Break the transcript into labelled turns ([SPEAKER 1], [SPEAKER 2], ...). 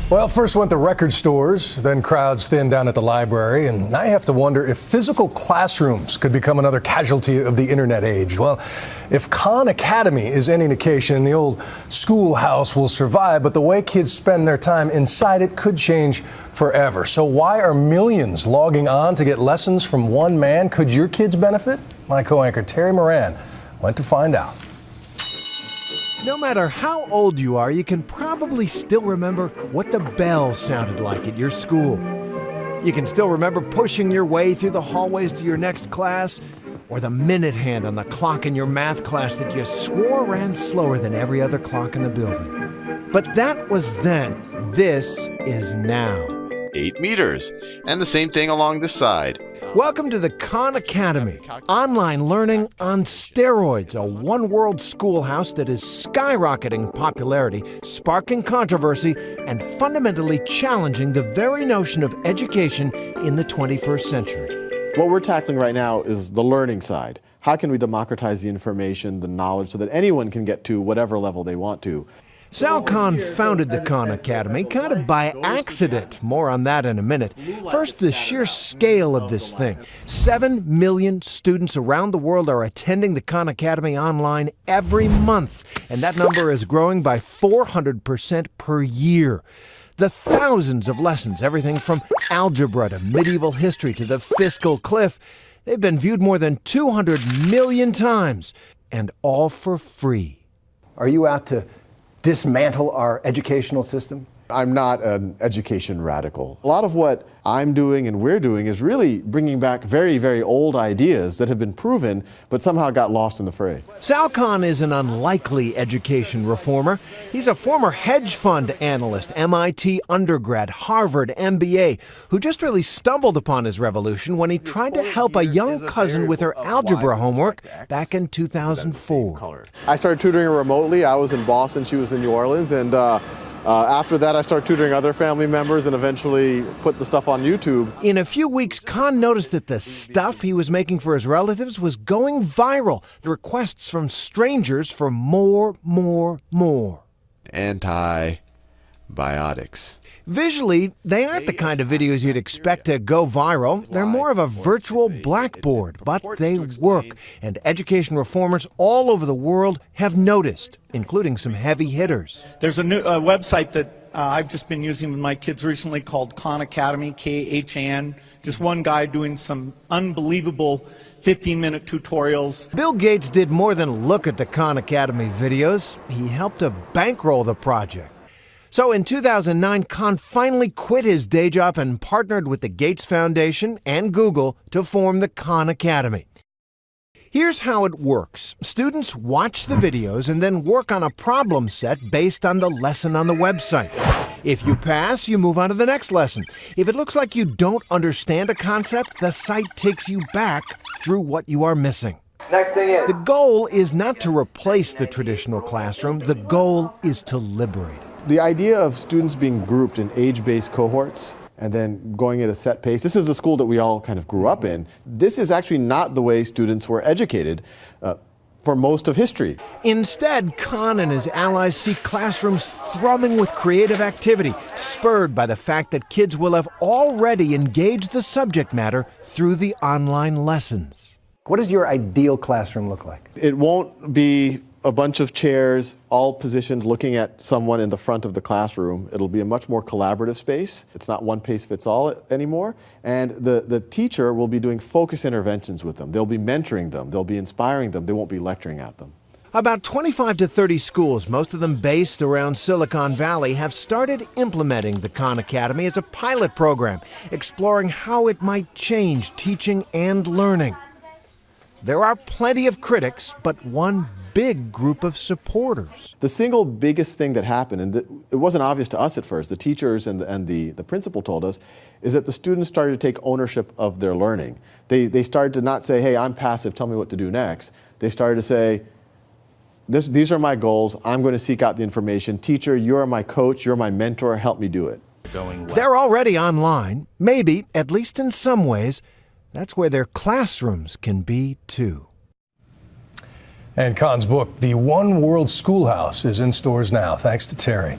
[SPEAKER 1] Well, first went the record stores, then crowds thinned down at the library, and now you have to wonder if physical classrooms could become another casualty of the internet age. Well, if Khan Academy is any indication, the old schoolhouse will survive, but the way kids spend their time inside it could change forever. So why are millions logging on to get lessons from one man? Could your kids benefit? My co-anchor Terry Moran went to find out.
[SPEAKER 2] No matter how old you are, you can probably still remember what the bell sounded like at your school. You can still remember pushing your way through the hallways to your next class, or the minute hand on the clock in your math class that you swore ran slower than every other clock in the building. But that was then. This is now.
[SPEAKER 3] 8 meters, and the same thing along the side.
[SPEAKER 2] Welcome to the Khan Academy, online learning on steroids, a one-world schoolhouse that is skyrocketing in popularity, sparking controversy, and fundamentally challenging the very notion of education in the 21st century.
[SPEAKER 4] What we're tackling right now is the learning side. How can we democratize the information, the knowledge, so that anyone can get to whatever level they want to?
[SPEAKER 2] Sal Khan founded the Khan Academy kind of by accident. More on that in a minute. First, the sheer scale of this thing. 7 million students around the world are attending the Khan Academy online every month, and that number is growing by 400% per year. The thousands of lessons, everything from algebra to medieval history to the fiscal cliff, they've been viewed more than 200 million times, and all for free.
[SPEAKER 5] Are you out to dismantle our educational system?
[SPEAKER 4] I'm not an education radical. A lot of what I'm doing and we're doing is really bringing back very, very old ideas that have been proven but somehow got lost in the fray.
[SPEAKER 2] Sal Khan is an unlikely education reformer. He's a former hedge fund analyst, MIT undergrad, Harvard MBA, who just really stumbled upon his revolution when he tried to help a young cousin with her algebra homework back in 2004.
[SPEAKER 4] I started tutoring her remotely. I was in Boston, she was in New Orleans, and after that, I started tutoring other family members and eventually put the stuff on YouTube.
[SPEAKER 2] In a few weeks, Khan noticed that the stuff he was making for his relatives was going viral. The requests from strangers for more.
[SPEAKER 3] Antibiotics.
[SPEAKER 2] Visually, they aren't the kind of videos you'd expect to go viral. They're more of a virtual blackboard, but they work. And education reformers all over the world have noticed, including some heavy hitters.
[SPEAKER 6] There's a new website that I've just been using with my kids recently called Khan Academy, Khan. Just one guy doing some unbelievable 15-minute tutorials.
[SPEAKER 2] Bill Gates did more than look at the Khan Academy videos. He helped to bankroll the project. So in 2009, Khan finally quit his day job and partnered with the Gates Foundation and Google to form the Khan Academy. Here's how it works. Students watch the videos and then work on a problem set based on the lesson on the website. If you pass, you move on to the next lesson. If it looks like you don't understand a concept, the site takes you back through what you are missing.
[SPEAKER 5] Next thing is,
[SPEAKER 2] the goal is not to replace the traditional classroom. The goal is to liberate it.
[SPEAKER 4] The idea of students being grouped in age-based cohorts and then going at a set pace, this is the school that we all kind of grew up in. This is actually not the way students were educated for most of history.
[SPEAKER 2] Instead, Khan and his allies see classrooms thrumming with creative activity, spurred by the fact that kids will have already engaged the subject matter through the online lessons.
[SPEAKER 5] what does your ideal classroom look like?
[SPEAKER 4] It won't be a bunch of chairs all positioned looking at someone in the front of the classroom. It'll be a much more collaborative space. It's not one pace fits all anymore. And the teacher will be doing focus interventions with them. They'll be mentoring them. They'll be inspiring them. They won't be lecturing at them.
[SPEAKER 2] About 25 to 30 schools, most of them based around Silicon Valley, have started implementing the Khan Academy as a pilot program, exploring how it might change teaching and learning. There are plenty of critics, but one big group of supporters.
[SPEAKER 4] The single biggest thing that happened, and it wasn't obvious to us at first, the teachers and the principal told us, is that the students started to take ownership of their learning. They started to not say, hey, I'm passive, tell me what to do next. They started to say, these are my goals, I'm going to seek out the information. Teacher, you're my coach, you're my mentor, help me do it.
[SPEAKER 2] They're already online. Maybe, at least in some ways, that's where their classrooms can be too.
[SPEAKER 1] And Khan's book, The One World Schoolhouse, is in stores now. Thanks to Terry.